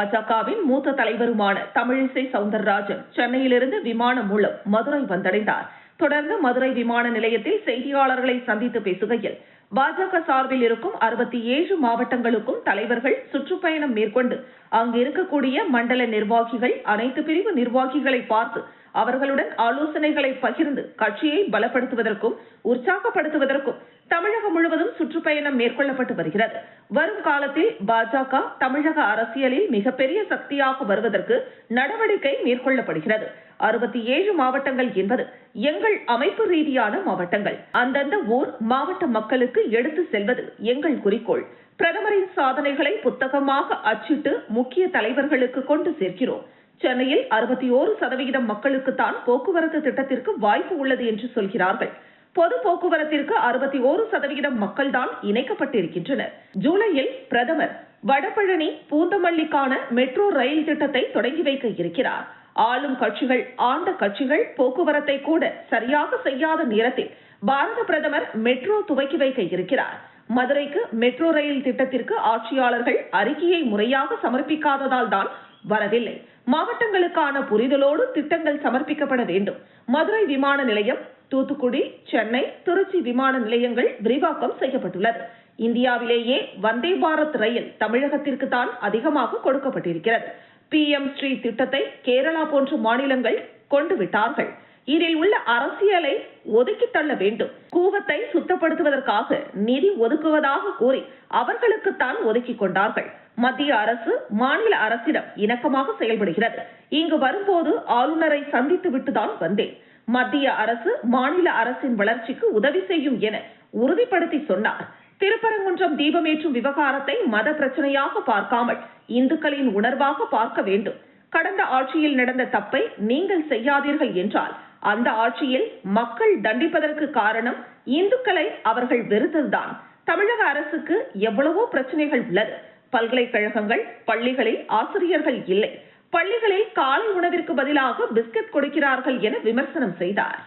பாஜகவின் மூத்த தலைவருமான தமிழிசை சவுந்தரராஜன் சென்னையிலிருந்து விமானம் மூலம் மதுரை வந்தடைந்தார். தொடர்ந்து மதுரை விமான நிலையத்தில் செய்தியாளர்களை சந்தித்து பேசுகையில், பாஜக சார்பில் இருக்கும் 67 மாவட்டங்களுக்கும் தலைவர்கள் சுற்றுப்பயணம் மேற்கொண்டு அங்கு இருக்கக்கூடிய மண்டல நிர்வாகிகள், அனைத்து பிரிவு நிர்வாகிகளை பார்த்து அவர்களுடன் ஆலோசனைகளை பகிர்ந்து கட்சியை பலப்படுத்துவதற்கும் உற்சாகப்படுத்துவதற்கும் தமிழகம் முழுவதும் சுற்றுப்பயணம் மேற்கொள்ளப்பட்டு வருகிறது. வரும் காலத்தில் பாஜக தமிழக அரசியலில் மிகப்பெரிய சக்தியாக வருவதற்கு நடவடிக்கை மேற்கொள்ளப்படுகிறது. 67 மாவட்டங்கள் என்பது எங்கள் அமைப்பு ரீதியான மாவட்டங்கள். அந்தந்த ஊர் மாவட்ட மக்களுக்கு எடுத்து செல்வது எங்கள் குறிக்கோள். பிரதமரின் சாதனைகளை புத்தகமாக அச்சிட்டு முக்கிய தலைவர்களுக்கு கொண்டு சேர்க்கிறோம். சென்னையில் 61% மக்களுக்குத்தான் போக்குவரத்து திட்டத்திற்கு வாய்ப்பு உள்ளது என்று சொல்கிறார்கள். பொது போக்குவரத்திற்கு 61% மக்கள்தான் இணைக்கப்பட்டிருக்கின்றனர். ஜூலையில் பிரதமர் வடபழனி பூந்தமல்லிக்கான மெட்ரோ ரயில் திட்டத்தை தொடங்கி வைக்க இருக்கிறார். ஆளும் கட்சிகள், ஆண்ட கட்சிகள் போக்குவரத்தை கூட சரியாக செய்யாத நேரத்தில் பாரத பிரதமர் மெட்ரோ துவக்கி வைக்க இருக்கிறார். மதுரைக்கு மெட்ரோ ரயில் திட்டத்திற்கு ஆட்சியாளர்கள் அறிக்கையை முறையாக சமர்ப்பிக்காததால் தான் வரவில்லை. மாவட்டங்களுக்கான புரிதலோடு திட்டங்கள் சமர்ப்பிக்கப்பட வேண்டும். மதுரை விமான நிலையம், தூத்துக்குடி, சென்னை, திருச்சி விமான நிலையங்கள் விரிவாக்கம் செய்யப்பட்டுள்ளது. இந்தியாவிலேயே வந்தே பாரத் ரயில் தமிழகத்திற்கு தான் அதிகமாக கொடுக்கப்பட்டிருக்கிறது. PM ஸ்ரீ திட்டத்தை கேரளா போன்ற மாநிலங்கள் கொண்டு விட்டார்கள். இதில் உள்ள அரசியலை ஒதுக்கி தள்ள வேண்டும். கூவத்தை சுத்தப்படுத்துவதற்காக நிதி ஒதுக்குவதாக கூறி அவர்களுக்குத்தான் ஒதுக்கி கொண்டார்கள். மத்திய அரசு மாநில அரசிடம் இணக்கமாக செயல்படுகிறது. இங்கு வரும்போது ஆளுநரை சந்தித்து விட்டுதான் வந்தேன். மத்திய அரசு மாநில அரசின் வளர்ச்சிக்கு உதவி செய்யும் என உறுதிப்படுத்தி சொன்னார். திருப்பரங்குன்றம் தீபமேற்றும் விவகாரத்தை மத பிரச்சனையாக பார்க்காமல் இந்துக்களின் உணர்வாக பார்க்க வேண்டும். கடந்த ஆட்சியில் நடந்த தப்பை நீங்கள் செய்யாதீர்கள் என்றால் அந்த ஆட்சியில் மக்கள் தண்டிப்பதற்கு காரணம் இந்துக்களை அவர்கள் வெறுத்ததுதான். தமிழக அரசுக்கு எவ்வளவோ பிரச்சனைகள் உள்ளது. பல்கலைக்கழகங்கள், பள்ளிகளில் ஆசிரியர்கள் இல்லை. பள்ளிகளில் காலை உணவிற்கு பதிலாக பிஸ்கட் கொடுக்கிறார்கள் என விமர்சனம் செய்தார்.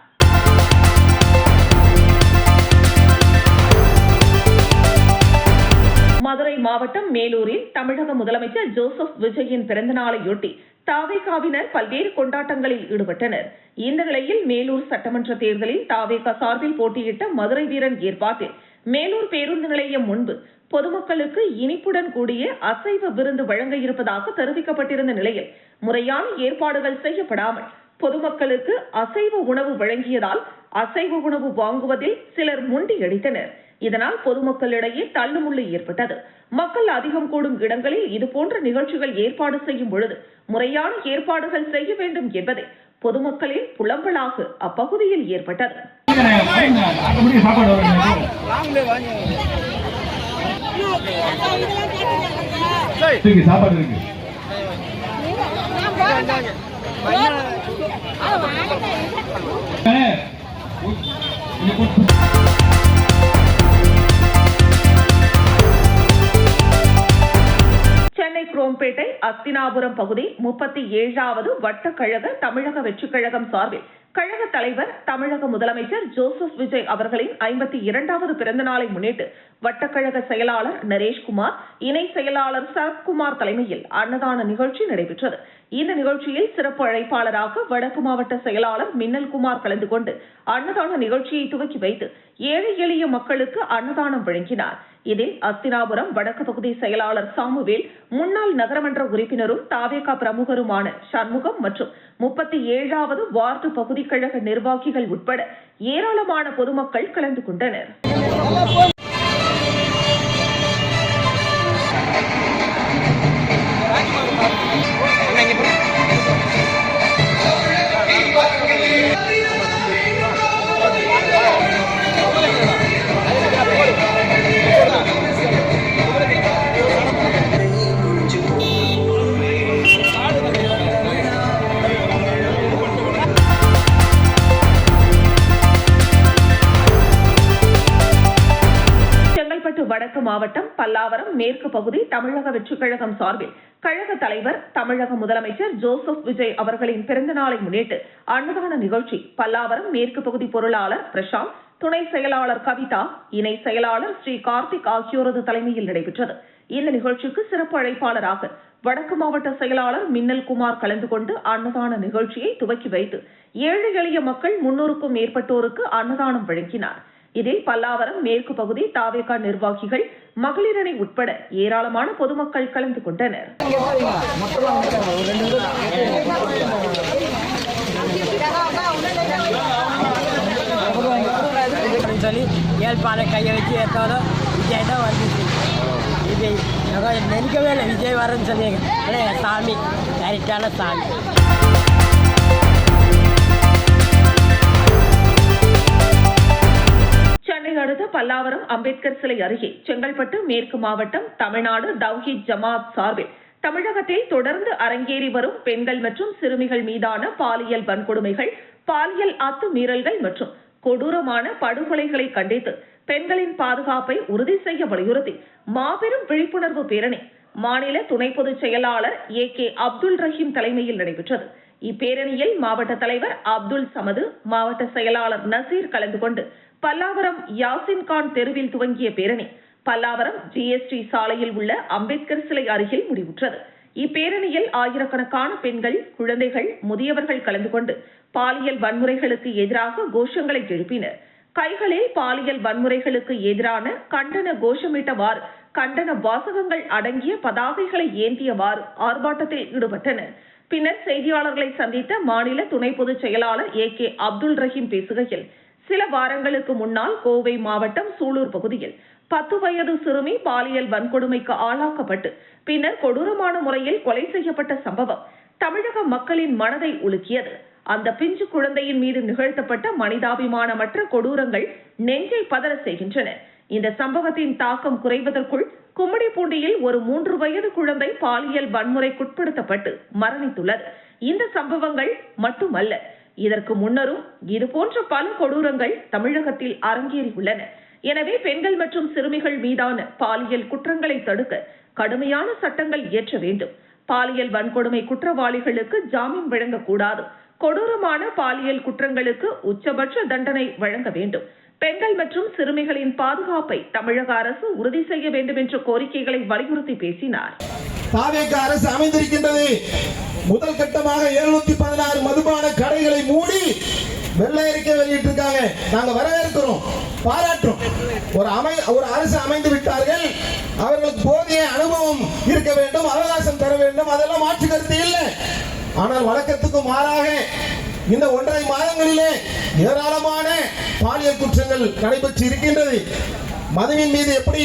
மதுரை மாவட்டம் மேலூரில் தமிழக முதலமைச்சர் ஜோசப் விஜயின் பிறந்தநாளையொட்டி தாவேகாவினர் பல்வேறு கொண்டாட்டங்களில் ஈடுபட்டனர். இந்த நிலையில் மேலூர் சட்டமன்ற தேர்தலில் தாவேகா சார்பில் போட்டியிட்ட மதுரை வீரன் ஏற்பாட்டில் மேலூர் பேருந்து நிலையம் முன்பு பொதுமக்களுக்கு இனிப்புடன் கூடிய அசைவ விருந்து வழங்க இருப்பதாக தெரிவிக்கப்பட்டிருந்த நிலையில் முறையான ஏற்பாடுகள் செய்யப்படாமல் பொதுமக்களுக்கு அசைவ உணவு வழங்கியதால் அசைவ உணவு வாங்குவதில் சிலர் முண்டியடித்தனர். இதனால் பொதுமக்களிடையே தள்ளுமுள்ளு ஏற்பட்டது. மக்கள் அதிகம் கூடும் இடங்களில் இதுபோன்ற நிகழ்ச்சிகள் ஏற்பாடு செய்யும் பொழுது முறையான ஏற்பாடுகள் செய்ய வேண்டும் என்பதை பொதுமக்களின் புலம்பலாக அப்பகுதியில் ஏற்பட்டது. சென்னை குரோம்பேட்டை அஸ்தினாபுரம் பகுதி 37வது வட்டக்கழக தமிழக வெற்றிக் கழகம் சார்பில் கழக தலைவர் தமிழக முதலமைச்சர் ஜோசப் விஜய் அவர்களின் 52வது பிறந்த நாளை முன்னிட்டு வட்டக்கழக செயலாளர் நரேஷ்குமார், இணை செயலாளர் சரத்குமார் தலைமையில் அன்னதான நிகழ்ச்சி நடைபெற்றது. இந்த நிகழ்ச்சியில் சிறப்பு அழைப்பாளராக வடக்கு மாவட்ட செயலாளர் மின்னல்குமார் கலந்து கொண்டு அன்னதான நிகழ்ச்சியை துவக்கி வைத்து ஏழை எளிய மக்களுக்கு அன்னதானம் வழங்கினார். இதில் அஸ்தினாபுரம் வடக்கு பகுதி செயலாளர் சாமுவேல், முன்னாள் நகரமன்ற உறுப்பினரும் தாவேகா பிரமுகருமான சண்முகம் மற்றும் 37வது வார்டு பகுதி கழக நிர்வாகிகள் உட்பட ஏராளமான பொதுமக்கள் கலந்து கொண்டனர். வடக்கு மாவட்டம் பல்லாவரம் மேற்கு பகுதி தமிழக வெற்றிக் கழகம் சார்பில் கழக தலைவர் தமிழக முதலமைச்சர் ஜோசப் விஜய் அவர்களின் பிறந்த நாளை முன்னிட்டு அன்னதான நிகழ்ச்சி பல்லாவரம் மேற்கு பகுதி பொருளாளர் பிரசாந்த், துணை செயலாளர் கவிதா, இணை செயலாளர் ஸ்ரீ கார்த்திக் ஆகியோரது தலைமையில் நடைபெற்றது. இந்த நிகழ்ச்சிக்கு சிறப்பு அழைப்பாளராக வடக்கு மாவட்ட செயலாளர் மின்னல் குமார் கலந்து கொண்டு அன்னதான நிகழ்ச்சியை துவக்கி வைத்து ஏழை எளிய மக்கள் 300க்கும் மேற்பட்டோருக்கு அன்னதானம் வழங்கினார். இதில் பல்லாவரம் மேற்கு பகுதி தாவேகா நிர்வாகிகள், மகளிரணி உட்பட ஏராளமான பொதுமக்கள் கலந்து கொண்டனர். ஏழ்பாலை கையை வச்சு ஏற்றோட விஜய் தான் வந்துச்சு. விஜய் நினைக்கவே இல்லை விஜய் வரேன்னு சொல்லி. ஆனால் சாமி கரெக்டான சாமி. சென்னை அடுத்த பல்லாவரம் அம்பேத்கர் சிலை அருகே செங்கல்பட்டு மேற்கு மாவட்டம் தமிழ்நாடு தவ்ஹீத் ஜமாத் சார்பில் தமிழகத்தில் தொடர்ந்து அரங்கேறி வரும் பெண்கள் மற்றும் சிறுமிகள் மீதான பாலியல் வன்கொடுமைகள், பாலியல் அத்துமீறல்கள் மற்றும் கொடூரமான படுகொலைகளை கண்டித்து பெண்களின் பாதுகாப்பை உறுதி செய்ய வலியுறுத்தி மாபெரும் விழிப்புணர்வு பேரணி மாநில துணை பொதுச் செயலாளர் AK அப்துல் ரஹீம் தலைமையில் நடைபெற்றது. இப்பேரணியில் மாவட்ட தலைவர் அப்துல் சமது, மாவட்ட செயலாளர் நசீர் கலந்து கொண்டு பல்லாவரம் யாசின்கான் தெருவில் துவங்கிய பேரணி பல்லாவரம் GST சாலையில் உள்ள அம்பேத்கர் சிலை அருகில் முடிவுற்றது. இப்பேரணியில் ஆயிரக்கணக்கான பெண்கள், குழந்தைகள், முதியவர்கள் கலந்து கொண்டு பாலியல் வன்முறைகளுக்கு எதிராக கோஷங்களை எழுப்பினர். கைகளில் பாலியல் வன்முறைகளுக்கு எதிரான கண்டன கோஷமிட்டவாறு கண்டன வாசகங்கள் அடங்கிய பதாகைகளை ஏந்தியவாறு ஆர்ப்பாட்டத்தில் ஈடுபட்டனர். பின்னர் செய்தியாளர்களை சந்தித்த மாநில துணை பொதுச் செயலாளர் AK அப்துல் ரஹீம் பேசுகையில், சில வாரங்களுக்கு முன்னால் கோவை மாவட்டம் சூலூர் பகுதியில் 10 வயது சிறுமி பாலியல் வன்கொடுமைக்கு ஆளாக்கப்பட்டு பின்னர் கொடூரமான முறையில் கொலை செய்யப்பட்ட சம்பவம் தமிழக மக்களின் மனதை உலுக்கியது. அந்த பிஞ்சு குழந்தையின் மீது நிகழ்த்தப்பட்ட மனிதாபிமானமற்ற கொடூரங்கள் நெஞ்சை பதற செய்கின்றன. இந்த சம்பவத்தின் தாக்கம் குறைவதற்குள் கும்மிடிப்பூண்டியில் ஒரு 3 வயது குழந்தை பாலியல் வன்முறைக்குட்படுத்தப்பட்டு மரணித்துள்ளது. இந்த சம்பவங்கள் மட்டுமல்ல, இதற்கு முன்னரும் இதுபோன்ற பல கொடூரங்கள் தமிழகத்தில் அரங்கேறியுள்ளன. எனவே பெண்கள் மற்றும் சிறுமிகள் மீதான பாலியல் குற்றங்களை தடுக்க கடுமையான சட்டங்கள் இயற்ற வேண்டும். பாலியல் வன்கொடுமை குற்றவாளிகளுக்கு ஜாமீன் வழங்கக்கூடாது. கொடூரமான பாலியல் குற்றங்களுக்கு உச்சபட்ச தண்டனை வழங்க வேண்டும். பெண்கள் மற்றும் சிறுமிகளின் பாதுகாப்பை தமிழக அரசு உறுதி செய்ய வேண்டும் என்ற கோரிக்கைகளை வலியுறுத்தி பேசினார். தாவேகா அரசு அமைந்திருக்கின்றது. முதல் கட்டமாக 716 மதுபான கடைகளை மூடி வெள்ளை அறிக்கை வெளியிட்டிருக்காங்க. நாங்க வரவேற்கிறோம், பாராட்டுறோம். ஒரு அரசு அமைந்து விட்டார்கள். அவர்களுக்கு போதிய அனுபவம் இருக்க வேண்டும், அவகாசம் தர வேண்டும். அதெல்லாம் மாற்று கருத்து இல்லை. ஆனால் வழக்கத்துக்கு மாறாக இந்த 1.5 மாதங்களிலே ஏராளமான பாலியல் குற்றங்கள் நடைபெற்று இருக்கின்றது. மதுவின் மீது எப்படி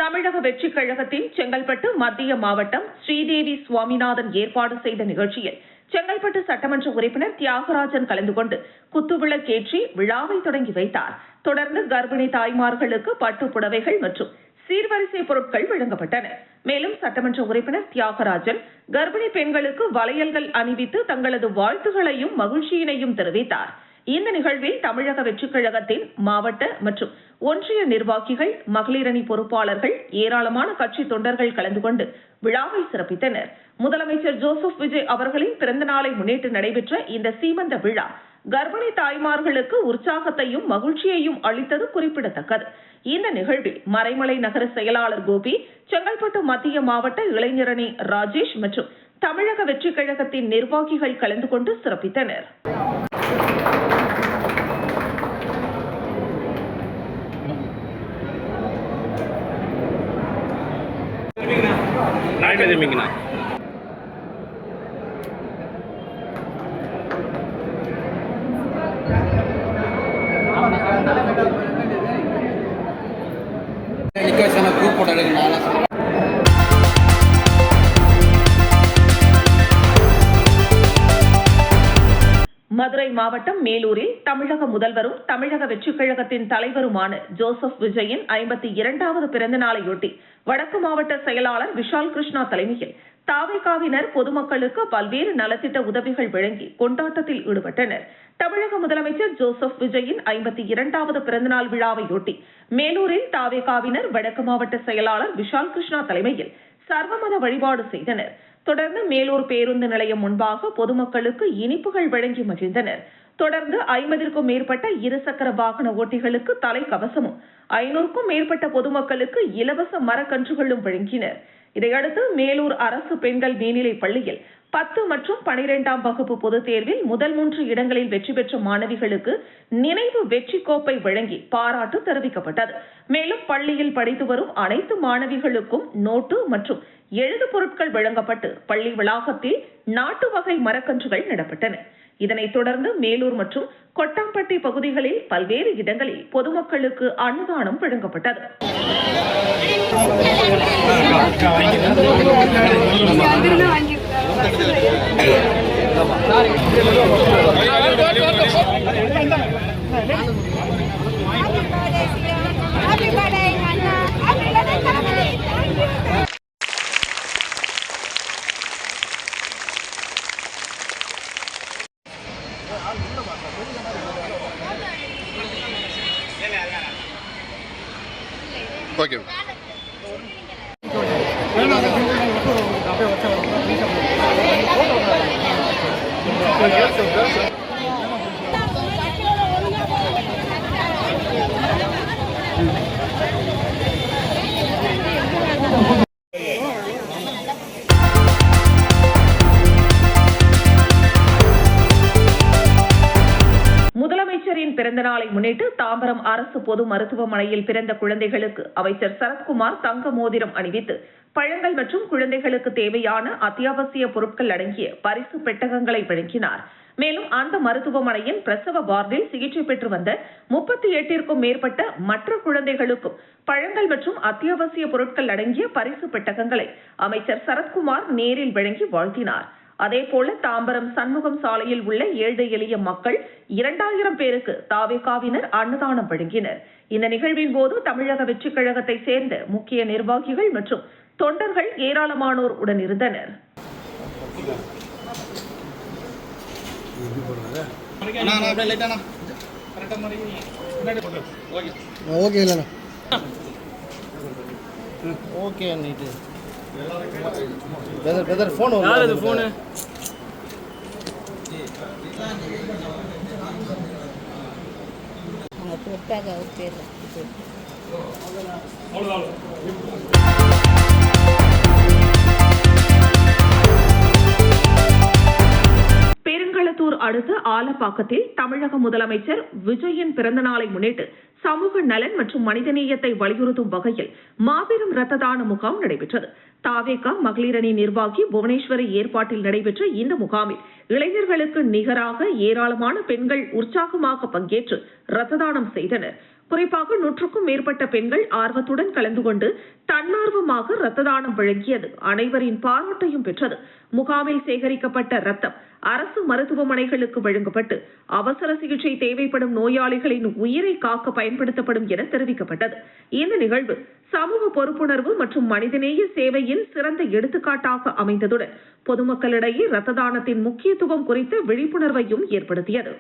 தமிழக வெற்றி கழகத்தின் செங்கல்பட்டு மத்திய மாவட்டம் ஸ்ரீதேவி சுவாமிநாதன் ஏற்பாடு செய்த நிகழ்ச்சியில் செங்கல்பட்டு சட்டமன்ற உறுப்பினர் தியாகராஜன் கலந்து கொண்டு குத்துவிளக்கேற்றி விழாவை தொடங்கி வைத்தார். தொடர்ந்து கர்ப்பிணி தாய்மார்களுக்கு பட்டு புடவைகள் மற்றும் சீர்வரிசை பொருட்கள் வழங்கப்பட்டன. மேலும் சட்டமன்ற உறுப்பினர் தியாகராஜன் கர்ப்பிணி பெண்களுக்கு வளையல்கள் அணிவித்து தங்களது வாழ்த்துகளையும் மகிழ்ச்சியினையும் தெரிவித்தார். இந்த நிகழ்வில் தமிழக வெற்றிக் கழகத்தின் மாவட்ட மற்றும் ஒன்றிய நிர்வாகிகள், மகளிரணி பொறுப்பாளர்கள், ஏராளமான கட்சி தொண்டர்கள் கலந்து கொண்டு விழாவை சிறப்பித்தனர். முதலமைச்சர் ஜோசப் விஜய் அவர்களின் பிறந்த நாளை முன்னிட்டு நடைபெற்ற இந்த சீமந்த விழா கர்ப்பிணி தாய்மார்களுக்கு உற்சாகத்தையும் மகிழ்ச்சியையும் அளித்தது குறிப்பிடத்தக்கது. இந்த நிகழ்வில் மறைமலை நகர செயலாளர் கோபி, செங்கல்பட்டு மத்திய மாவட்ட இளைஞரணி ராஜேஷ் மற்றும் தமிழக வெற்றிக் கழகத்தின் நிர்வாகிகள் கலந்து கொண்டு சிறப்பித்தனர். மதுரை மாவட்டம் மேலூரில் தமிழக முதல்வரும் தமிழக வெற்றிக் கழகத்தின் தலைவருமான ஜோசப் விஜயின் 52வது பிறந்த நாளையொட்டி வடக்கு மாவட்ட செயலாளர் விஷால் கிருஷ்ணா தலைமையில் தாவேகாவினர் பொதுமக்களுக்கு பல்வேறு நலத்திட்ட உதவிகள் வழங்கி கொண்டாட்டத்தில் ஈடுபட்டனர். தமிழக முதலமைச்சர் ஜோசப் விஜயின் 52வது பிறந்தநாள் விழாவையொட்டி மேலூரில் தாவேகாவினர் வடக்கு மாவட்ட செயலாளர் விஷால் கிருஷ்ணா தலைமையில் சர்வமத வழிபாடு செய்தனர். தொடர்ந்து மேலூர் பேருந்து நிலையம் முன்பாக பொதுமக்களுக்கு இனிப்புகள் வழங்கி மகிழ்ந்தனர். தொடர்ந்து 50க்கும் மேற்பட்ட இருசக்கர வாகன ஓட்டிகளுக்கு தலைக்கவசமும் 500க்கும் மேற்பட்ட பொதுமக்களுக்கு இலவச மரக்கன்றுகளும் வழங்கினர். இதையடுத்து மேலூர் அரசு பெண்கள் மேல்நிலைப் பள்ளியில் 10 மற்றும் 12ஆம் வகுப்பு பொதுத் தேர்வில் முதல் 3 இடங்களில் வெற்றி பெற்ற மாணவிகளுக்கு நினைவு வெற்றி கோப்பை வழங்கி பாராட்டு தெரிவிக்கப்பட்டது. மேலும் பள்ளியில் படித்து வரும் அனைத்து மாணவிகளுக்கும் நோட்டு மற்றும் எழுது பொருட்கள் வழங்கப்பட்டு பள்ளி வளாகத்தில் நாட்டு வகை மரக்கன்றுகள் நடப்பட்டன. இதனைத் தொடர்ந்து மேலூர் மற்றும் கொட்டாம்பட்டி பகுதிகளில் பல்வேறு இடங்களில் பொதுமக்களுக்கு அன்னதானம் வழங்கப்பட்டது. ஓகே. முதலமைச்சரின் பிறந்த நாளை முன்னிட்டு தாம்பரம் அரசு பொது மருத்துவமனையில் பிறந்த குழந்தைகளுக்கு அமைச்சர் சரத்குமார் தங்க மோதிரம் அணிவித்து பழங்கள் மற்றும் குழந்தைகளுக்கு தேவையான அத்தியாவசிய பொருட்கள் அடங்கிய பரிசு பெட்டகங்களை வழங்கினார். மேலும் அந்த மருத்துவமனையின் பிரசவ வார்டில் சிகிச்சை பெற்று வந்த 38க்கும் மேற்பட்ட மற்ற குழந்தைகளுக்கும் பழங்கள் மற்றும் அத்தியாவசிய பொருட்கள் அடங்கிய பரிசு பெட்டகங்களை அமைச்சர் சரத்குமார் நேரில் வழங்கி வாழ்த்தினார். அதேபோல தாம்பரம் சண்முகம் சாலையில் உள்ள ஏழை எளிய மக்கள் 2000 பேருக்கு தாவேகாவினர் அன்னதானம் வழங்கினர். இந்த நிகழ்வின் போது தமிழக வெற்றிக் கழகத்தை சேர்ந்த முக்கிய நிர்வாகிகள் மற்றும் தொண்டர்கள் ஏராளமானோர் உடனிருந்தனர். பெருங்களத்தூர் அடுத்த ஆலப்பாக்கத்தில் தமிழக முதலமைச்சர் விஜயின் பிறந்த நாளை முன்னிட்டு சமூக நலன் மற்றும் மனிதநேயத்தை வலியுறுத்தும் வகையில் மாபெரும் ரத்த தான முகாம் நடைபெற்றது. தாவேகா மகளிர் அணி நிர்வாகி புவனேஸ்வரி ஏற்பாட்டில் நடைபெற்ற இந்த முகாமில் இளைஞர்களுக்கு நிகராக ஏராளமான பெண்கள் உற்சாகமாக பங்கேற்று ரத்த தானம் செய்தனர். குறிப்பாக 100க்கும் மேற்பட்ட பெண்கள் ஆர்வத்துடன் கலந்து கொண்டு தன்னார்வமாக ரத்த தானம் வழங்கியது அனைவரின் பாராட்டையும் பெற்றது. முகாமில் சேகரிக்கப்பட்ட ரத்தம் அரசு மருத்துவமனைகளுக்கு வழங்கப்பட்டு அவசர சிகிச்சை தேவைப்படும் நோயாளிகளின் உயிரை காக்க பயன்படுத்தப்படும் என தெரிவிக்கப்பட்டது. இந்த நிகழ்வு சமூக பொறுப்புணர்வு மற்றும் மனிதநேய சேவையின் சிறந்த எடுத்துக்காட்டாக அமைந்ததுடன் பொதுமக்களிடையே ரத்த தானத்தின் முக்கியத்துவம் குறித்த விழிப்புணர்வையும் ஏற்படுத்தியது.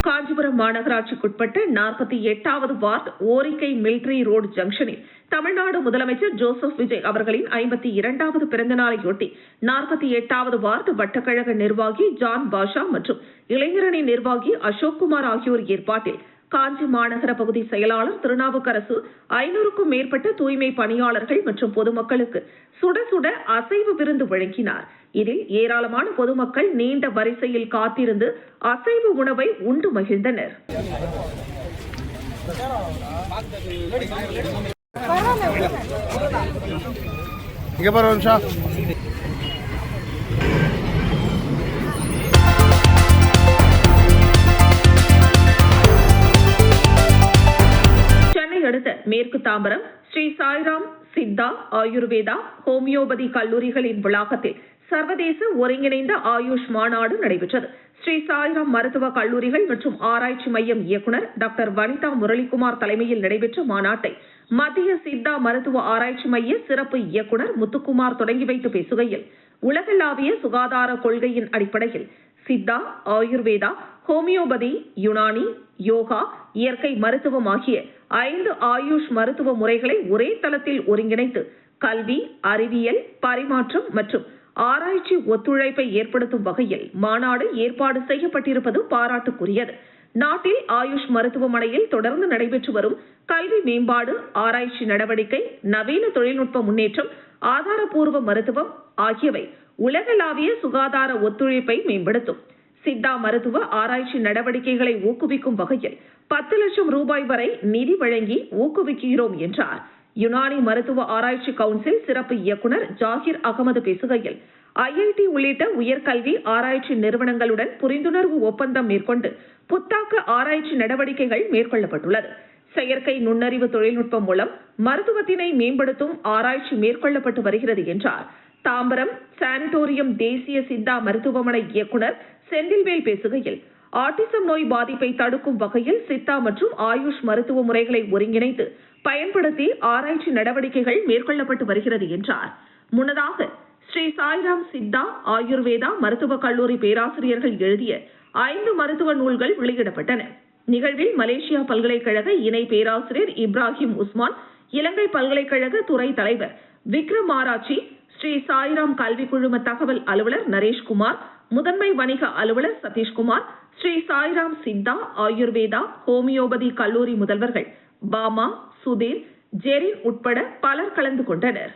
காஞ்சிபுரம் மாநகராட்சிக்குட்பட்ட 48வது வார்டு ஓரிக்கை மிலிட்டரி ரோடு ஜங்ஷனில் தமிழ்நாடு முதலமைச்சர் ஜோசப் விஜய் அவர்களின் 52வது பிறந்த நாளையொட்டி 48வது வார்டு வட்டக்கழக நிர்வாகி ஜான் பாஷா மற்றும் இளைஞரணி நிர்வாகி அசோக்குமார் ஆகியோர் ஏற்பாட்டில் காஞ்சி மாநகர பகுதி செயலாளர் திருநாவுக்கரசு 500க்கும் மேற்பட்ட தூய்மை பணியாளர்கள் மற்றும் பொதுமக்களுக்கு சுட சுட அசைவ விருந்து வழங்கினார். இதில் ஏராளமான பொதுமக்கள் நீண்ட வரிசையில் காத்திருந்து அசைவ உணவை உண்டு மகிழ்ந்தனர். அடுத்த மேற்கு தாம்பரம் ஸ்ரீ சாய்ராம் சித்தா ஆயுர்வேதா ஹோமியோபதி கல்லூரிகளின் வளாகத்தில் சர்வதேச ஒருங்கிணைந்த ஆயுஷ் மாநாடு நடைபெற்றது. ஸ்ரீ சாய்ராம் மருத்துவ கல்லூரிகள் மற்றும் ஆராய்ச்சி மையம் இயக்குநர் டாக்டர் வனிதா முரளிகுமார் தலைமையில் நடைபெற்ற மாநாட்டை மத்திய சித்தா மருத்துவ ஆராய்ச்சி மைய சிறப்பு இயக்குநர் முத்துக்குமார் தொடங்கி வைத்து பேசுகையில் உலகளாவிய சுகாதார கொள்கையின் அடிப்படையில் சித்தா, ஆயுர்வேதா, ஹோமியோபதி, யுனானி, யோகா, இயற்கை மருத்துவம் ஆகிய 5 ஆயுஷ் மருத்துவ முறைகளை ஒரே தளத்தில் ஒருங்கிணைத்து கல்வி, அறிவியல், பரிமாற்றம் மற்றும் ஆராய்ச்சி ஒத்துழைப்பை ஏற்படுத்தும் வகையில் மாநாடு ஏற்பாடு செய்யப்பட்டிருப்பது பாராட்டுக்குரியது. நாட்டில் ஆயுஷ் மருத்துவமனையில் தொடர்ந்து நடைபெற்று வரும் கல்வி மேம்பாடு, ஆராய்ச்சி நடவடிக்கை, நவீன தொழில்நுட்ப முன்னேற்றம், ஆதாரப்பூர்வ மருத்துவம் ஆகியவை உலகளாவிய சுகாதார ஒத்துழைப்பை மேம்படுத்தும். சித்தா மருத்துவ ஆராய்ச்சி நடவடிக்கைகளை ஊக்குவிக்கும் வகையில் 10 லட்சம் ரூபாய் வரை நிதி வழங்கி ஊக்குவிக்கிறோம் என்றார். யுனானி மருத்துவ ஆராய்ச்சி கவுன்சில் சிறப்பு இயக்குநர் ஜாகிர் அகமது பேசுகையில், IIT உள்ளிட்ட உயர்கல்வி ஆராய்ச்சி நிறுவனங்களுடன் புரிந்துணர்வு ஒப்பந்தம் மேற்கொண்டு புத்தாக்க ஆராய்ச்சி நடவடிக்கைகள் மேற்கொள்ளப்பட்டுள்ளது. செயற்கை நுண்ணறிவு தொழில்நுட்பம் மூலம் மருத்துவத்தினை மேம்படுத்தும் ஆராய்ச்சி மேற்கொள்ளப்பட்டு வருகிறது என்றார். தாம்பரம் சானிட்டோரியம் தேசிய சித்தா மருத்துவமனை இயக்குநர் செந்தில்வேல் பேசுகையில், ஆட்டிசம் நோய் பாதிப்பை தடுக்கும் வகையில் சித்தா மற்றும் ஆயுஷ் மருத்துவ முறைகளை ஒருங்கிணைத்து பயன்படுத்தி ஆராய்ச்சி நடவடிக்கைகள் மேற்கொள்ளப்பட்டு வருகிறது என்றார். முன்னதாக ஸ்ரீ சாய்ராம் சித்தா ஆயுர்வேதா மருத்துவக் கல்லூரி பேராசிரியர்கள் எழுதிய 5 மருத்துவ நூல்கள் வெளியிடப்பட்டன. நிகழ்வில் மலேசியா பல்கலைக்கழக இணை பேராசிரியர் இப்ராஹிம் உஸ்மான், இலங்கை பல்கலைக்கழக துறை தலைவர் விக்ரம் ஆராய்ச்சி, ஸ்ரீ சாய்ராம் கல்வி குழும தகவல் அலுவலர் நரேஷ்குமார், முதன்மை வணிக அலுவலர் சதீஷ்குமார், ஸ்ரீ சாய்ராம் சித்தா ஆயுர்வேதா ஹோமியோபதி கல்லூரி முதல்வர்கள் பாமா, சுதீர், ஜெரின் உட்பட பலர் கலந்து கொண்டனர்.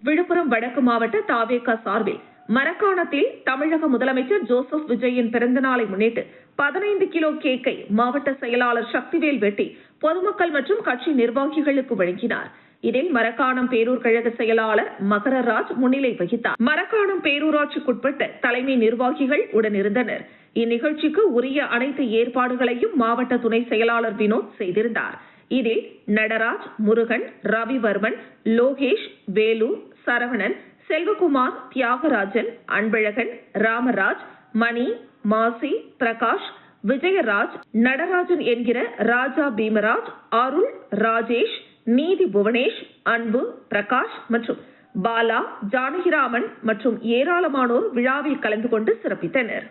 விழுப்புரம் வடக்கு மாவட்ட தாவேகா சார்பில் மரக்காணத்தில் தமிழக முதலமைச்சர் ஜோசப் விஜயின் பிறந்த நாளை முன்னிட்டு 15 கிலோ கேக்கை மாவட்ட செயலாளர் சக்திவேல் வெட்டி பொதுமக்கள் மற்றும் கட்சி நிர்வாகிகளுக்கு வழங்கினார். இதில் மரக்காணம் பேரூர் கழக செயலாளர் மகரராஜ் முன்னிலை வகித்தார். மரக்காணம் பேரூராட்சிக்குட்பட்ட தலைமை நிர்வாகிகள் உடனிருந்தனர். இந்நிகழ்ச்சிக்கு உரிய அனைத்து ஏற்பாடுகளையும் மாவட்ட துணை செயலாளர் வினோத் செய்திருந்தார். இதில் நடராஜ், முருகன், ரவிவர்மன், லோகேஷ், வேலு, சரவணன், செல்வகுமார், தியாகராஜன், அன்பழகன், ராமராஜ், மணி, மாசி, பிரகாஷ், விஜயராஜ், நடராஜன் என்கிற ராஜா பீமராஜ், அருள், ராஜேஷ், நீதி புவனேஷ், அன்பு, பிரகாஷ் மற்றும் பாலா, ஜானகிராமன் மற்றும் ஏராளமானோர் விழாவில் கலந்து கொண்டு சிறப்பித்தனர்.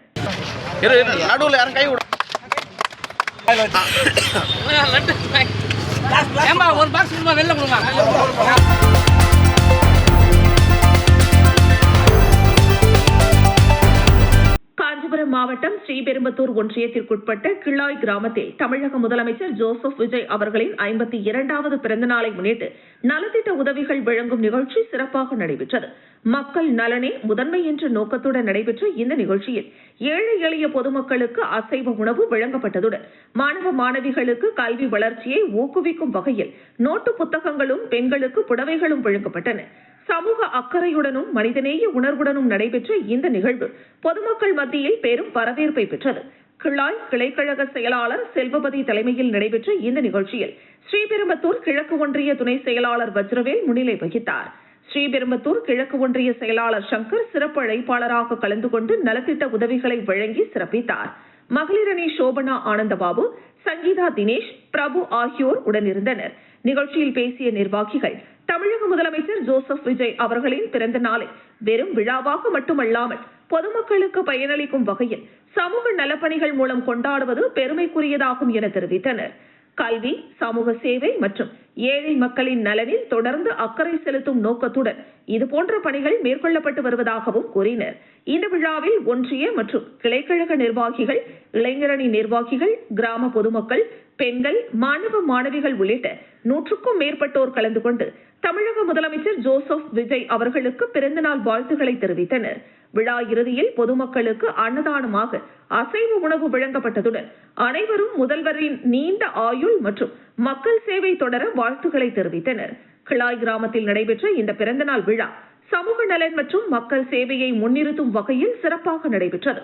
காஞ்சிபுரம் மாவட்டம் ஸ்ரீபெரும்புதூர் ஒன்றியத்திற்குட்பட்ட கிள்ளாய் கிராமத்தில் தமிழக முதலமைச்சர் ஜோசப் விஜய் அவர்களின் 52வது பிறந்த நாளை முன்னிட்டு நலத்திட்ட உதவிகள் வழங்கும் நிகழ்ச்சி சிறப்பாக நடைபெற்றது. மக்கள் நலனே முதன்மை என்ற நோக்கத்துடன் நடைபெற்ற இந்த நிகழ்ச்சியில் ஏழை எளிய பொதுமக்களுக்கு அசைவ உணவு வழங்கப்பட்டதுடன் மாணவ மாணவிகளுக்கு கல்வி வளர்ச்சியை ஊக்குவிக்கும் வகையில் நோட்டு புத்தகங்களும் பெண்களுக்கு புடவைகளும் வழங்கப்பட்டன. சமூக அக்கறையுடனும் மனிதநேய உணர்வுடனும் நடைபெற்ற இந்த நிகழ்வு பொதுமக்கள் மத்தியில் பெரும் வரவேற்பை பெற்றது. கிள்ளாய் கிளைக்கழக செயலாளர் செல்வபதி தலைமையில் நடைபெற்ற இந்த நிகழ்ச்சியில் ஸ்ரீபெரும்புதூர் கிழக்கு ஒன்றிய துணை செயலாளர் வஜ்ரவேல் முன்னிலை வகித்தார். ஸ்ரீபெரும்புதூர் கிழக்கு ஒன்றிய செயலாளர் சங்கர் சிறப்பு அழைப்பாளராக கலந்து கொண்டு நலத்திட்ட உதவிகளை வழங்கி சிறப்பித்தார். மகளிரணி சோபனா ஆனந்தபாபு, சங்கீதா தினேஷ், பிரபு ஆகியோர் உடனிருந்தனர். நிகழ்ச்சியில் பேசிய நிர்வாகிகள், தமிழக முதலமைச்சர் ஜோசப் விஜய் அவர்களின் பிறந்த நாளை வெறும் விழாவாக மட்டுமல்லாமல் பொதுமக்களுக்கு பயனளிக்கும் வகையில் சமூக நலப்பணிகள் மூலம் கொண்டாடுவது பெருமைக்குரியதாகும் என தெரிவித்தனர். கல்வி, சமூக சேவை மற்றும் ஏழை மக்களின் நலனில் தொடர்ந்து அக்கறை செலுத்தும் நோக்கத்துடன் இதுபோன்ற பணிகள் மேற்கொள்ளப்பட்டு வருவதாகவும் கூறினர். இந்த விழாவில் ஒன்றிய மற்றும் கிளைக்கழக நிர்வாகிகள், இளைஞரணி நிர்வாகிகள், கிராம பொதுமக்கள், பெண்கள், மாணவ மாணவிகள் உள்ளிட்ட 100க்கும் மேற்பட்டோர் கலந்து கொண்டு தமிழக முதலமைச்சர் ஜோசப் விஜய் அவர்களுக்கு பிறந்தநாள் வாழ்த்துக்களை தெரிவித்தனர். விழா இறுதியில் பொதுமக்களுக்கு அன்னதானமாக அசைவ உணவு வழங்கப்பட்டதுடன் அனைவரும் முதல்வரின் நீண்ட ஆயுள் மற்றும் மக்கள் சேவை தொடர வாழ்த்துக்களை தெரிவித்தனர். கிளாய் கிராமத்தில் நடைபெற்ற இந்த பிறந்தநாள் விழா சமூக நலன் மற்றும் மக்கள் சேவையை முன்னிறுத்தும் வகையில் சிறப்பாக நடைபெற்றது.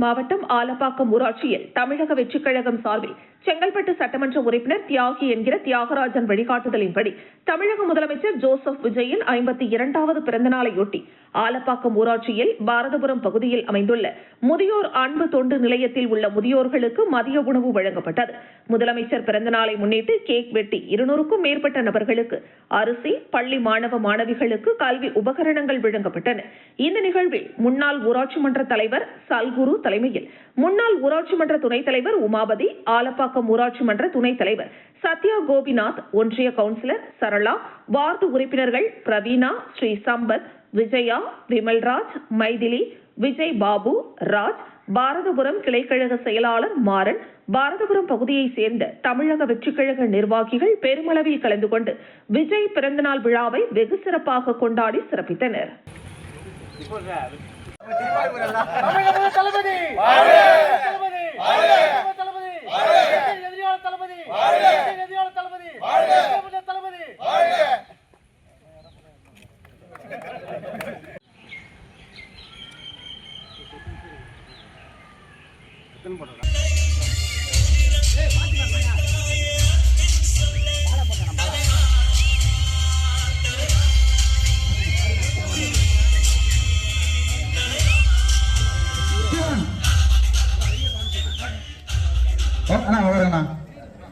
மாவட்டம் ஆலப்பாக்கம் ஊராட்சியில் தமிழக வெற்றிக் கழகம் சார்பில் செங்கல்பட்டு சட்டமன்ற உறுப்பினர் தியாகி என்கிற தியாகராஜன் வழிகாட்டுதலின்படி தமிழக முதலமைச்சர் ஜோசப் விஜயின் 52வது பிறந்தநாளையொட்டி ஆலப்பாக்கம் ஊராட்சியில் பாரதபுரம் பகுதியில் அமைந்துள்ள முதியோர் அன்பு தொண்டு நிலையத்தில் உள்ள முதியோர்களுக்கு மதிய உணவு வழங்கப்பட்டது. முதலமைச்சர் பிறந்தநாளை முன்னிட்டு கேக் வெட்டி 200க்கும் மேற்பட்ட நபர்களுக்கு அரிசி, பள்ளி மாணவ மாணவிகளுக்கு கல்வி உபகரணங்கள் வழங்கப்பட்டன. இந்த நிகழ்வில் முன்னாள் ஊராட்சி மன்ற தலைவர் சல்குரு தலைமையில் முன்னாள் ஊராட்சி மன்ற துணைத் தலைவர் உமாபதி, ஆலப்பாக்கம் ஊராட்சி மன்ற துணைத் தலைவர் சத்யா கோபிநாத், ஒன்றிய கவுன்சிலர் சரளா, வார்டு உறுப்பினர்கள் பிரவீனா, ஸ்ரீ சம்பத், விஜயா, விமல்ராஜ், மைதிலி, விஜய் பாபு, ராஜ், பாரதபுரம் கிளைக்கழக செயலாளர் மாறன், பாரதபுரம் பகுதியைச் சேர்ந்த தமிழக வெற்றிக்கழக நிர்வாகிகள் பெருமளவில் கலந்து கொண்டு விஜய் பிறந்தநாள் விழாவை வெகு சிறப்பாக கொண்டாடி சிறப்பித்தனர்.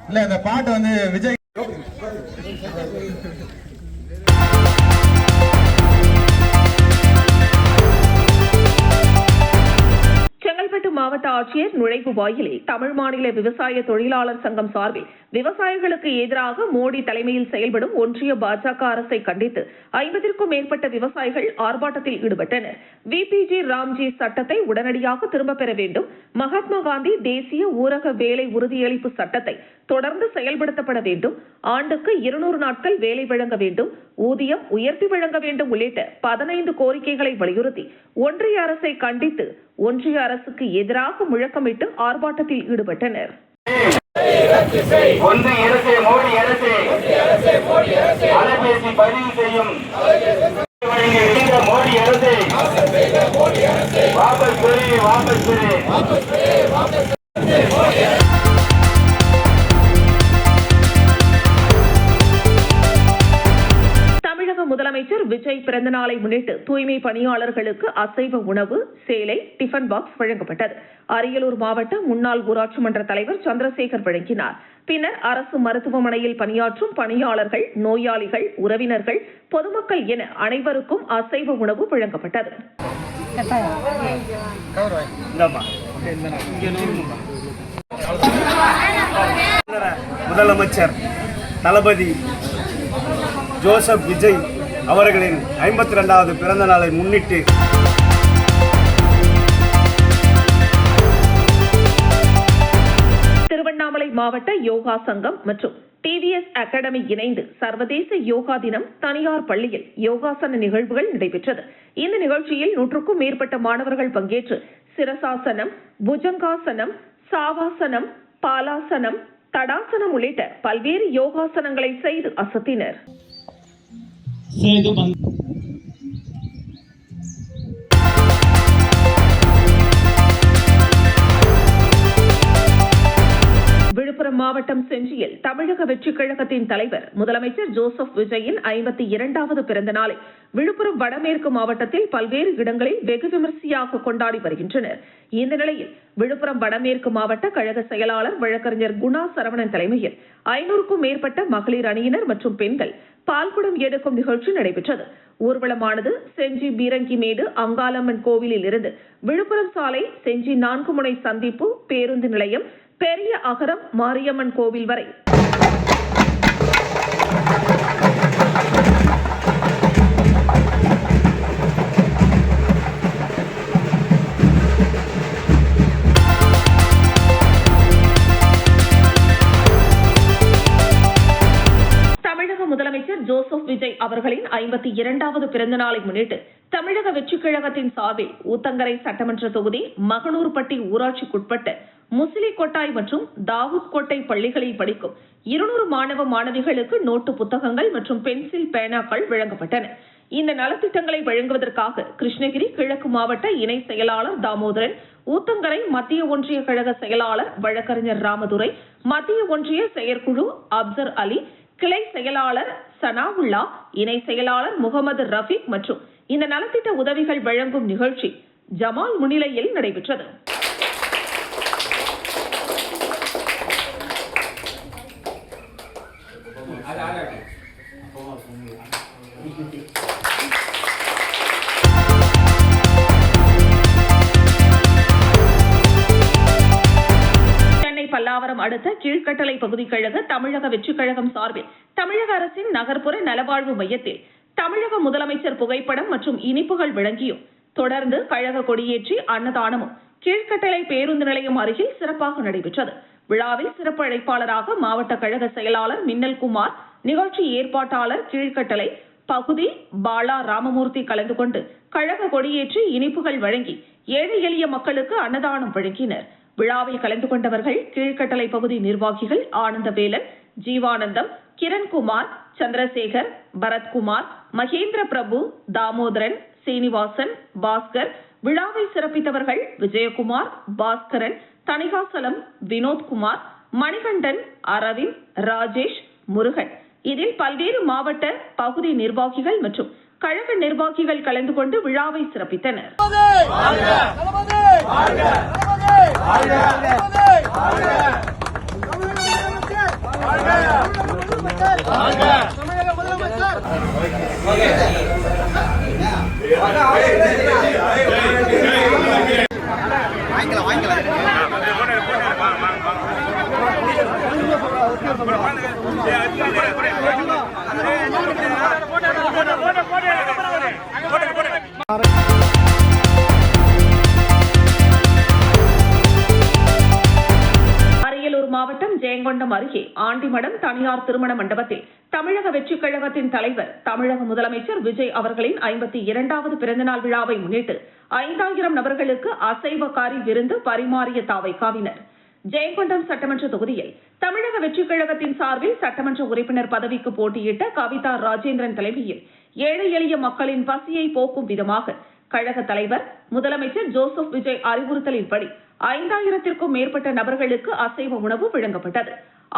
இல்ல இந்த பாட்டு வந்து விஜய் செங்கல்பட்டு மாவட்ட ஆட்சியர் நுழைவு வாயிலில் தமிழ் மாநில விவசாய தொழிலாளர் சங்கம் சார்பில் விவசாயிகளுக்கு எதிராக மோடி தலைமையில் செயல்படும் ஒன்றிய பாஜக அரசை கண்டித்து 50க்கும் மேற்பட்ட விவசாயிகள் ஆர்ப்பாட்டத்தில் ஈடுபட்டனர். விபிஜி ராம்ஜி சட்டத்தை உடனடியாக திரும்பப் பெற வேண்டும், மகாத்மா காந்தி தேசிய ஊரக வேலை உறுதியளிப்பு சட்டத்தை தொடர்ந்து செயல்படுத்தப்பட வேண்டும், ஆண்டுக்கு 200 நாட்கள் வேலை வழங்க வேண்டும், ஊதியம் உயர்த்தி வழங்க வேண்டும் உள்ளிட்ட 15 கோரிக்கைகளை வலியுறுத்தி ஒன்றிய அரசை கண்டித்து ஒன்றிய அரசுக்கு எதிராக முழக்கமிட்டு ஆர்ப்பாட்டத்தில் ஈடுபட்டனர். ஒன்றிய அரசே, மோடி அரசே, அலைபேசி பதிவு செய்யும் மோடி அரசே, வாபஸ் பெறு, வாபஸ் பெறு. முதலமைச்சர் விஜய் பிறந்தநாளை முன்னிட்டு தூய்மை பணியாளர்களுக்கு அசைவ உணவு, சேலை, டிஃபன் பாக்ஸ் வழங்கப்பட்டது. அரியலூர் மாவட்ட முன்னாள் ஊராட்சி மன்ற தலைவர் சந்திரசேகர் வழங்கினார். பின்னர் அரசு மருத்துவமனையில் பணியாற்றும் பணியாளர்கள், நோயாளிகள், உறவினர்கள், பொதுமக்கள் என அனைவருக்கும் அசைவ உணவு வழங்கப்பட்டது. முதலமைச்சர் தளபதி ஜோசப் விஜய் அவர்களின் 52வது பிறந்த நாளை முன்னிட்டு திருவண்ணாமலை மாவட்ட யோகா சங்கம் மற்றும் டிவிஎஸ் அகாடமி இணைந்து சர்வதேச யோகா தினம் தனியார் பள்ளியில் யோகாசன நிகழ்வுகள் நடைபெற்றது. இந்த நிகழ்ச்சியில் 100க்கும் மேற்பட்ட மாணவர்கள் பங்கேற்று சிரசாசனம், புஜங்காசனம், சாவாசனம், பாலாசனம், தடாசனம் உள்ளிட்ட பல்வேறு யோகாசனங்களை செய்து அசத்தினர். விழுப்புரம் மாவட்டம் செஞ்சியில் தமிழக வெற்றிக் கழகத்தின் தலைவர் முதலமைச்சர் ஜோசப் விஜயின் 52வது பிறந்த நாளை விழுப்புரம் வடமேற்கு மாவட்டத்தில் பல்வேறு இடங்களில் வெகு விமரிசையாக கொண்டாடி வருகின்றனர். இந்த நிலையில் விழுப்புரம் வடமேற்கு மாவட்ட கழக செயலாளர் வழக்கறிஞர் குணா சரவணன் தலைமையில் 500க்கும் மேற்பட்ட மகளிர் அணியினர் மற்றும் பெண்கள் பால்குடம் எடுக்கும் நிகழ்ச்சி நடைபெற்றது. ஊர்வலமானது செஞ்சி பீரங்கிமேடு அங்காளம்மன் கோவிலில் இருந்து விழுப்புரம் சாலை, செஞ்சி 4 முனை சந்திப்பு, பேருந்து நிலையம், பெரிய அகரம் மாரியம்மன் கோவில் வரை முதலமைச்சர் ஜோசப் விஜய் அவர்களின் 52வது பிறந்த நாளை முன்னிட்டு தமிழக வெற்றிக் கழகத்தின் சார்பில் ஊத்தங்கரை சட்டமன்ற தொகுதி மகனூர்பட்டி ஊராட்சிக்குட்பட்ட முசிலிக்கொட்டாய் மற்றும் தாவூத் கோட்டை பள்ளிகளில் படிக்கும் 200 மாணவ மாணவிகளுக்கு நோட்டு புத்தகங்கள் மற்றும் பென்சில் பேனாக்கள் வழங்கப்பட்டன. இந்த நலத்திட்டங்களை வழங்குவதற்காக கிருஷ்ணகிரி கிழக்கு மாவட்ட இணை செயலாளர் தாமோதரன், ஊத்தங்கரை மத்திய ஒன்றிய கழக செயலாளர் வழக்கறிஞர் ராமதுரை, மத்திய ஒன்றிய செயற்குழு அப்சர் அலி, கிளை செயலாளர் சனாவுல்லா, இணை செயலாளர் முகமது ரஃபீக் மற்றும் இந்த நலத்திட்ட உதவிகள் வழங்கும் நிகழ்ச்சி ஜமால் முன்னிலையில் நடைபெற்றது. பல்லாவரம் அடுத்த கீழ்கட்டளை பகுதி கழக தமிழக வெற்றி கழகம் சார்பில் தமிழக அரசின் நகர்ப்புற நலவாழ்வு மையத்தில் தமிழக முதலமைச்சர் புகைப்படம் மற்றும் இனிப்புகள் வழங்கியும் தொடர்ந்து கழக கொடியேற்றி அன்னதானமும் கீழ்கட்டளை பேருந்து நிலையம் அருகில் சிறப்பாக நடைபெற்றது. விழாவில் சிறப்பு அழைப்பாளராக மாவட்ட கழக செயலாளர் மின்னல்குமார், நிகழ்ச்சி ஏற்பாட்டாளர் கீழ்கட்டளை பகுதி பாலா ராமமூர்த்தி கலந்து கொண்டு கழக கொடியேற்றி இனிப்புகள் வழங்கி ஏழை எளிய மக்களுக்கு அன்னதானம் வழங்கினர். விழாவில் கலந்து கொண்டவர்கள் கீழ்கட்டளை பகுதி நிர்வாகிகள் ஆனந்தவேலன், ஜீவானந்தம், கிரண்குமார், சந்திரசேகர், பரத்குமார், மகேந்திர பிரபு, தாமோதரன், சீனிவாசன், பாஸ்கர். விழாவை சிறப்பித்தவர்கள் விஜயகுமார், பாஸ்கரன், தணிகாசலம், வினோத்குமார், மணிகண்டன், அரவிந்த், ராஜேஷ், முருகன். இதில் பல்வேறு மாவட்ட பகுதி நிர்வாகிகள் மற்றும் கழக நிர்வாகிகள் கலந்து கொண்டு விழாவை சிறப்பித்தனர். மாவட்டம் ஜெயங்கொண்டம் அருகே ஆண்டிமடம் தனியார் திருமண மண்டபத்தில் தமிழக வெற்றிக் கழகத்தின் தலைவர் தமிழக முதலமைச்சர் விஜய் அவர்களின் 52வது பிறந்தநாள் விழாவை முன்னிட்டு 5000 நபர்களுக்கு அசைவ கறி விருந்து பரிமாறிய தாவைக்காவினர். ஜெயங்கொண்டம் சட்டமன்ற தொகுதியில் தமிழக வெற்றிக் கழகத்தின் சார்பில் சட்டமன்ற உறுப்பினர் பதவிக்கு போட்டியிட்ட கவிதா ராஜேந்திரன் தலைமையில் ஏழை எளிய மக்களின் பசியை போக்கும் விதமாக கழக தலைவர் முதலமைச்சர் ஜோசப் விஜய் அறிவுறுத்தலின்படி 5000த்திற்கும் மேற்பட்ட நபர்களுக்கு அசைவ உணவு வழங்கப்பட்டது.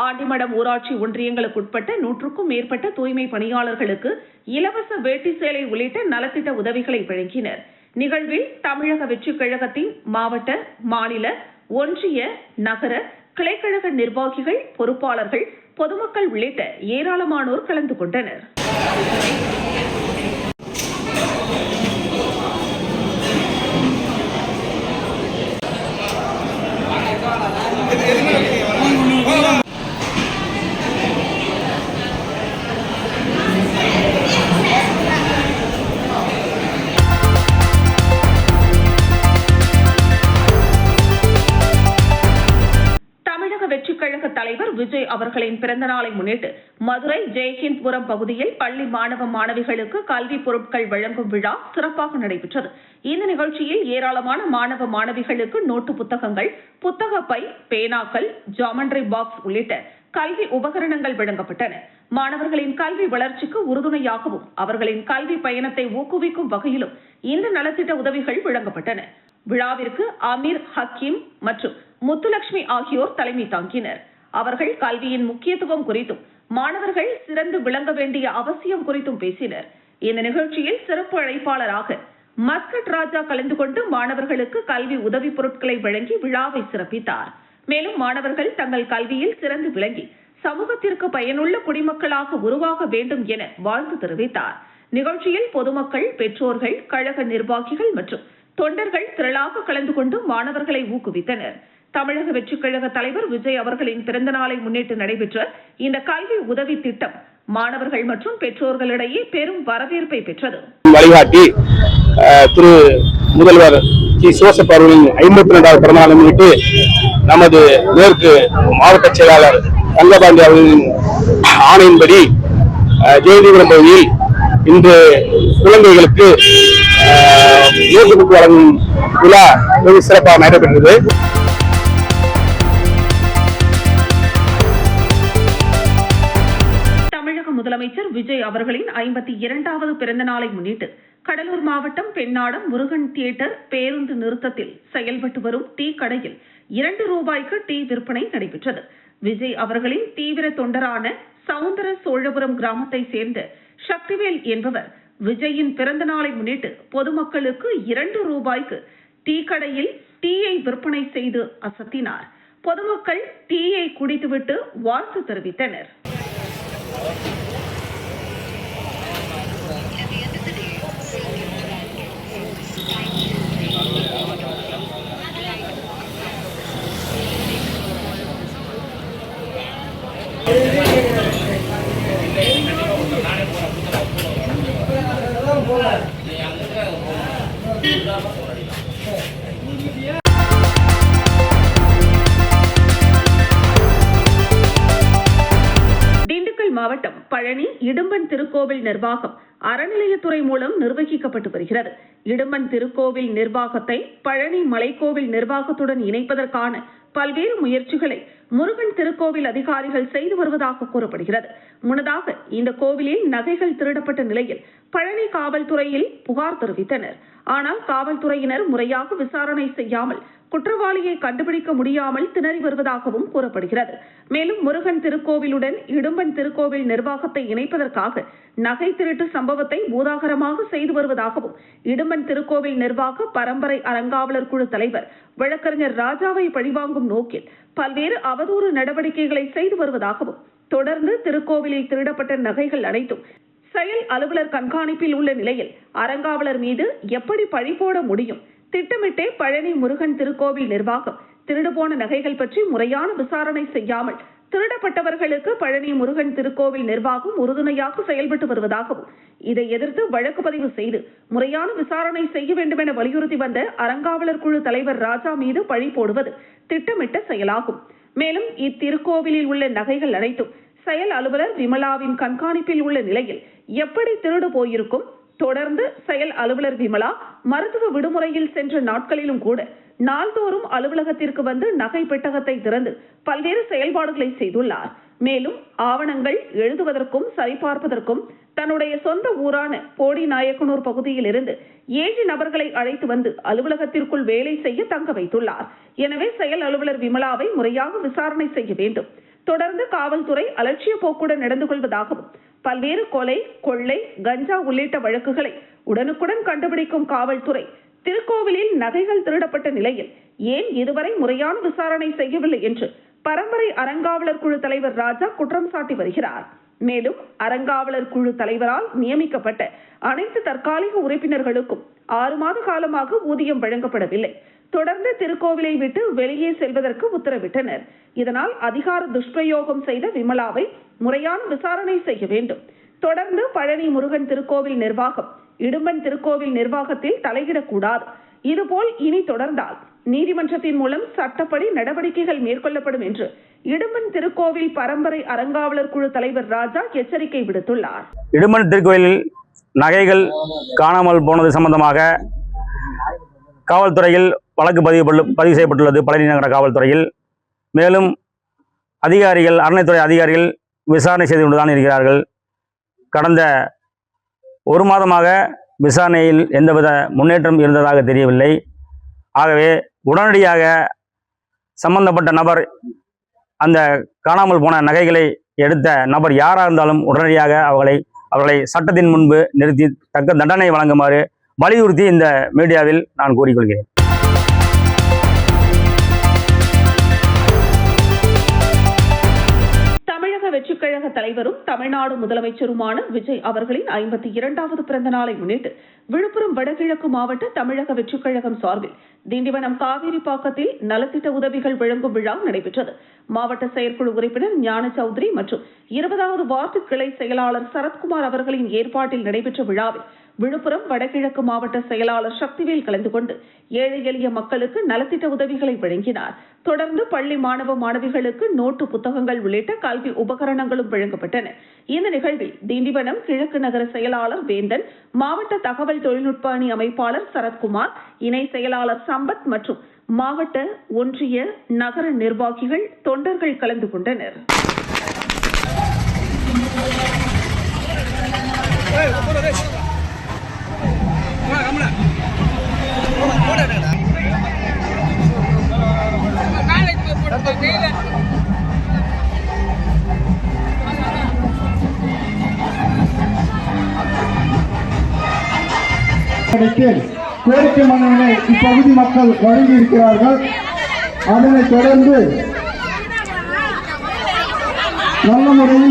ஆண்டிமடம் ஊராட்சி ஒன்றியங்களுக்குட்பட்ட 100க்கும் மேற்பட்ட தூய்மை பணியாளர்களுக்கு இலவச வேட்டி சேலை உள்ளிட்ட நலத்திட்ட உதவிகளை வழங்கினர். நிகழ்வில் தமிழக வெற்றிக் கழகத்தின் மாவட்ட, மாநில, ஒன்றிய, நகர, கிளைக்கழக நிர்வாகிகள், பொறுப்பாளர்கள், பொதுமக்கள் உள்ளிட்ட ஏராளமானோர் கலந்து கொண்டனர். தலைவர் விஜய் அவர்களின் பிறந்த நாளை முன்னிட்டு மதுரை ஜெயஹிந்த்புரம் பகுதியில் பள்ளி மாணவ மாணவிகளுக்கு கல்வி பொருட்கள் வழங்கும் விழா சிறப்பாக நடைபெற்றது. இந்த நிகழ்ச்சியில் ஏராளமான மாணவ மாணவிகளுக்கு நோட்டு புத்தகங்கள், புத்தக பை, பேனாக்கள், ஜாமெண்ட்ரி பாக்ஸ் உள்ளிட்ட கல்வி உபகரணங்கள் வழங்கப்பட்டன. மாணவர்களின் கல்வி வளர்ச்சிக்கு உறுதுணையாகவும் அவர்களின் கல்வி பயணத்தை ஊக்குவிக்கும் வகையிலும் இந்த நலத்திட்ட உதவிகள் வழங்கப்பட்டன. விழாவிற்கு அமீர் ஹக்கீம் மற்றும் முத்துலட்சுமி ஆகியோர் தலைமை தாங்கினர். அவர்கள் கல்வியின் முக்கியத்துவம் குறித்தும் மாணவர்கள் சிறந்து விளங்க வேண்டிய அவசியம் குறித்தும் பேசினர். இந்த நிகழ்ச்சியில் சிறப்பு அழைப்பாளராக மஸ்கட் ராஜா கலந்து கொண்டு மாணவர்களுக்கு கல்வி உதவி பொருட்களை வழங்கி விழாவை சிறப்பித்தார். மேலும் மாணவர்கள் தங்கள் கல்வியில் சிறந்து விளங்கி சமூகத்திற்கு பயனுள்ள குடிமக்களாக உருவாக வேண்டும் என வாழ்த்து தெரிவித்தார். நிகழ்ச்சியில் பொதுமக்கள், பெற்றோர்கள், கழக நிர்வாகிகள் மற்றும் தொண்டர்கள் திரளாக கலந்து கொண்டு மாணவர்களை ஊக்குவித்தனர். தமிழக வெற்றிக் கழக தலைவர் விஜய் அவர்களின் பிறந்த நாளை முன்னிட்டு நடைபெற்ற இந்த கல்வி உதவி திட்டம் மாணவர்கள் மற்றும் பெற்றோர்களிடையே பெரும் வரவேற்பை பெற்றது. வழிகாட்டி திரு முதல்வர் ஜி ஜோசப் அவர்களின் 52வது பிறந்தநாளை முன்னிட்டு நமது மேற்கு மாவட்ட செயலாளர் தங்கபாண்டி அவர்களின் ஆணையின்படி ஜெயந்திபுரம் பகுதியில் இன்று குழந்தைகளுக்கு நோட்டு புக் வழங்கும் விழா வெகு சிறப்பாக நடைபெற்றது. முதலமைச்சர் விஜய் அவர்களின் 52வது பிறந்த நாளை முன்னிட்டு கடலூர் மாவட்டம் பெண்ணாடம் முருகன் தியேட்டர் பேருந்து நிறுத்தத்தில் செயல்பட்டு வரும் டீ கடையில் 2 ரூபாய்க்கு டீ விற்பனை நடைபெற்றது. விஜய் அவர்களின் தீவிர தொண்டரான சவுந்தர சோழபுரம் கிராமத்தை சேர்ந்த சக்திவேல் என்பவர் விஜயின் பிறந்த நாளை முன்னிட்டு பொதுமக்களுக்கு 2 ரூபாய்க்கு டீ கடையில் டீயை விற்பனை செய்து அசத்தினார். பொதுமக்கள் டீயை குடித்துவிட்டு வாழ்த்து தெரிவித்தனர். மாவட்டம் பழனி இடும்பன் திருக்கோவில் நிர்வாகம் அறநிலையத்துறை மூலம் நிர்வகிக்கப்பட்டு வருகிறது. இடும்பன் திருக்கோவில் நிர்வாகத்தை பழனி மலைக்கோவில் நிர்வாகத்துடன் இணைப்பதற்கான பல்வேறு முயற்சிகளை முருகன் திருக்கோவில் அதிகாரிகள் செய்து வருவதாக கூறப்படுகிறது. முன்னதாக இந்த கோவிலில் நகைகள் திருடப்பட்ட நிலையில் பழனி காவல்துறையில் புகார் தெரிவித்தனர். ஆனால் காவல்துறையினர் முறையாக விசாரணை செய்யாமல் குற்றவாளியை கண்டுபிடிக்க முடியாமல் திணறி வருவதாகவும் கூறப்படுகிறது. மேலும் முருகன் திருக்கோவிலுடன் இடும்பன் திருக்கோவில் நிர்வாகத்தை இணைப்பதற்காக நகை திருட்டு சம்பவத்தை பூதாகரமாக செய்து வருவதாகவும் இடும்பன் திருக்கோவில் நிர்வாக பரம்பரை அறங்காவலர் குழு தலைவர் வழக்கறிஞர் ராஜாவை பழிவாங்கும் நோக்கில் பல்வேறு அவதூறு நடவடிக்கைகளை செய்து வருவதாகவும் தொடர்ந்து திருக்கோவிலில் திருடப்பட்ட நகைகள் அனைத்தும் செயல் அலுவலர் கண்காணிப்பில் உள்ள நிலையில் அறங்காவலர் மீது எப்படி பழி போட முடியும்? திட்டமிட்டே பழனி முருகன் திருக்கோவில் நிர்வாகம் திருடுபோன நகைகள் பற்றி முறையான விசாரணை செய்யாமல் திருடப்பட்டவர்களுக்கு பழனி முருகன் திருக்கோவில் நிர்வாகம் உறுதுணையாக செயல்பட்டு வருவதாகவும் இதை எதிர்த்து வழக்கு பதிவு செய்து முறையான விசாரணை செய்ய வேண்டும் என வலியுறுத்தி வந்த அறங்காவலர் குழு தலைவர் ராஜா மீது பழி போடுவது திட்டமிட்ட செயலாகும். மேலும் இத்திருக்கோவிலில் உள்ள நகைகள் அனைத்தும் செயல் அலுவலர் விமலாவின் கண்காணிப்பில் உள்ள நிலையில் எப்படி திருடு போயிருக்கும்? தொடர்ந்து செயல் அலுவலர் விமலா மருத்துவ விடுமுறையில் சென்ற நாட்களிலும் கூட நாள்தோறும் அலுவலகத்திற்கு வந்து நகை பெட்டகத்தை திறந்து பல்வேறு செயல்பாடுகளை செய்துள்ளார். மேலும் ஆவணங்கள் எழுதுவதற்கும் சரிபார்ப்பதற்கும் தன்னுடைய சொந்த ஊரான போடி நாயக்கனூர் பகுதியில் இருந்து 7 நபர்களை அழைத்து வந்து அலுவலகத்திற்குள் வேலை செய்ய தங்க வைத்துள்ளார். எனவே செயல் அலுவலர் விமலாவை முறையாக விசாரணை செய்ய வேண்டும். தொடர்ந்து காவல்துறை அலட்சிய போக்குடன் நடந்து கொள்வதாகவும் பல்வேறு கொலை, கொள்ளை, கஞ்சா உள்ளிட்ட வழக்குகளை உடனுக்குடன் கண்டுபிடிக்கும் காவல்துறை திருக்கோவிலில் நகைகள் திருடப்பட்ட நிலையில் ஏன் இதுவரை முறையான விசாரணை செய்யவில்லை என்று பரம்பரை அறங்காவலர் குழு தலைவர் ராஜா குற்றம் சாட்டி வருகிறார். மேலும் அறங்காவலர் குழு தலைவரால் நியமிக்கப்பட்ட அனைத்து தற்காலிக உறுப்பினர்களுக்கும் 6 மாத காலமாக ஊதியம் வழங்கப்படவில்லை. தொடர்ந்து திருக்கோவிலை விட்டு வெளியே செல்வதற்கு உத்தரவிட்டனர். இதனால் அதிகார துஷ்பிரயோகம் செய்த விமலாவை முறையான விசாரணை செய்ய வேண்டும். தொடர்ந்து பழனி முருகன் திருக்கோவில் நிர்வாகம் இடும்பன் திருக்கோவில் நிர்வாகத்தில் தலையிடக்கூடாது. இதுபோல் இனி தொடர்ந்தால் நீதிமன்றத்தின் மூலம் சட்டப்படி நடவடிக்கைகள் மேற்கொள்ளப்படும் என்று இடும்பன் திருக்கோவில் பரம்பரை அறங்காவலர் குழு தலைவர் ராஜா எச்சரிக்கை விடுத்துள்ளார். இடும்பன் திருக்கோயிலில் நகைகள் காணாமல் போனது சம்பந்தமாக காவல்துறையில் வழக்கு பதிவு செய்யப்பட்டுள்ளது பழனி நகர காவல்துறையில். மேலும் அதிகாரிகள் அறநிலைத்துறை அதிகாரிகள் விசாரணை செய்து கொண்டுதான் இருக்கிறார்கள். கடந்த 1 மாதமாக விசாரணையில் எந்தவித முன்னேற்றம் இருந்ததாக தெரியவில்லை. ஆகவே உடனடியாக சம்பந்தப்பட்ட நபர் அந்த காணாமல் போன நகைகளை எடுத்த நபர் யாராக இருந்தாலும் உடனடியாக அவர்களை சட்டத்தின் முன்பு நிறுத்தி தக்க தண்டனை வழங்குமாறு வலியுறுத்தி இந்த மீடியாவில் நான் கூறிக்கொள்கிறேன். வெற்றிக் கழக தலைவரும் தமிழ்நாடு முதலமைச்சருமான விஜய் அவர்களின் 52வது பிறந்த நாளை முன்னிட்டு விழுப்புரம் வடகிழக்கு மாவட்ட தமிழக வெற்றிக் கழகம் சார்பில் திண்டிவனம் காவேரிப்பாக்கத்தில் நலத்திட்ட உதவிகள் வழங்கும் விழா நடைபெற்றது. மாவட்ட செயற்குழு உறுப்பினர் ஞான சௌத்ரி மற்றும் 20வது வார்டு கிளை செயலாளர் சரத்குமார் அவர்களின் ஏற்பாட்டில் நடைபெற்ற விழாவில் விழுப்புரம் வடகிழக்கு மாவட்ட செயலாளர் சக்திவேல் கலந்து கொண்டு ஏழை எளிய மக்களுக்கு நலத்திட்ட உதவிகளை வழங்கினார். தொடர்ந்து பள்ளி மாணவ மாணவிகளுக்கு நோட்டு புத்தகங்கள் உள்ளிட்ட கல்வி உபகரணங்களும் வழங்கப்பட்டன. இந்த நிகழ்வில் திண்டிவனம் கிழக்கு நகர செயலாளர் வேந்தன், மாவட்ட தகவல் தொழில்நுட்ப அணி அமைப்பாளர் சரத்குமார், இணை செயலாளர் சம்பத் மற்றும் மாவட்ட, ஒன்றிய, நகர நிர்வாகிகள், தொண்டர்கள் கலந்து கொண்டனர். கோரிக்கை மனுவினை இப்பகுதி மக்கள் வழங்கி இருக்கிறார்கள். அதனைத் தொடர்ந்து நல்ல முறையில்